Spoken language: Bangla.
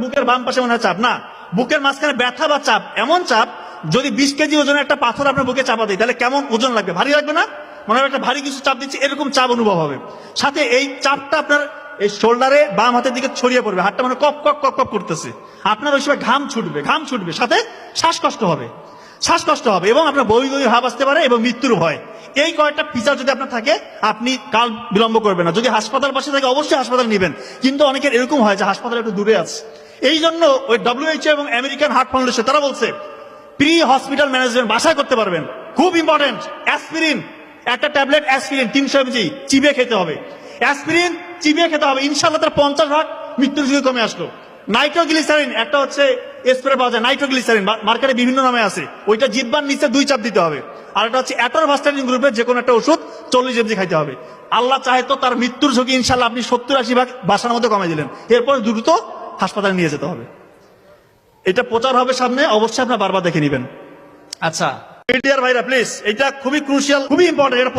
বুকের বাম পাশে মনে হয় চাপ না, বুকের মাঝখানে ব্যথা বা চাপ, এমন চাপ যদি 20 কেজি ওজনের একটা পাথর আপনার বুকে চাপা দেয় তাহলে কেমন ওজন লাগবে, ভারী লাগবে না? মনে হয় একটা ভারী কিছু চাপ দিচ্ছে, এরকম চাপ অনুভব হবে। সাথে এই চাপটা আপনার এই শোল্ডারে বাম হাতের দিকে ছড়িয়ে পড়বে, হাতটা মানে কপ কপ কপ কপ করতেছে, আপনার ওই সময় ঘাম ছুটবে, সাথে শ্বাসকষ্ট হবে এবং আপনার বই ভাব আসতে পারে এবং মৃত্যুর ভয়। এই কয়েকটা ফিচার যদি আপনার থাকে আপনি কাল বিলম্ব করবেন না। যদি হাসপাতাল পাশে থাকে অবশ্যই হাসপাতাল নেবেন, কিন্তু অনেকের এরকম হয় যে হাসপাতাল একটু দূরে আছে। এই জন্য ওই WHO এবং আমেরিকান হার্ট ফাউন্ডেশন তারা বলছে প্রি হসপিটাল ম্যানেজমেন্ট বাসায় করতে পারবেন, খুব ইম্পর্টেন্ট। অ্যাসপিরিন, একটা ট্যাবলেট অ্যাসপিরিন 300 mg চিবিয়ে খেতে হবে, অ্যাসপিরিন চিবিয়ে খেতে হবে, ইনশাআল্লাহ তার 50% মৃত্যুর ঝুঁকি কমে আসলো। নাইট্রোগ্লিসারিন একটা হচ্ছে স্প্রে পাওয়া যায়, নাইট্রোগ্লিসারিন মার্কেটে বিভিন্ন নামে আছে, ওইটা জিহ্বার নিচে 2 চাপ দিতে হবে। আর একটা হচ্ছে অ্যাটরভাস্টাটিন গ্রুপের যে কোনো একটা ওষুধ 40 mg খাইতে হবে। আল্লাহ চাহে তো তার মৃত্যুর ঝুঁকি ইনশাআল্লাহ আপনি 70-80% বাসার মধ্যে কমে দিলেন, এরপর দ্রুত হাসপাতালে নিয়ে যেতে হবে। এটা প্রচার হবে সামনে, অবশ্যই আপনারা বারবার দেখে নেবেন। আচ্ছা মিডিয়ার ভাইরা প্লিজ, এটা খুবই ক্রুশিয়াল, খুবই ইম্পর্টেন্ট।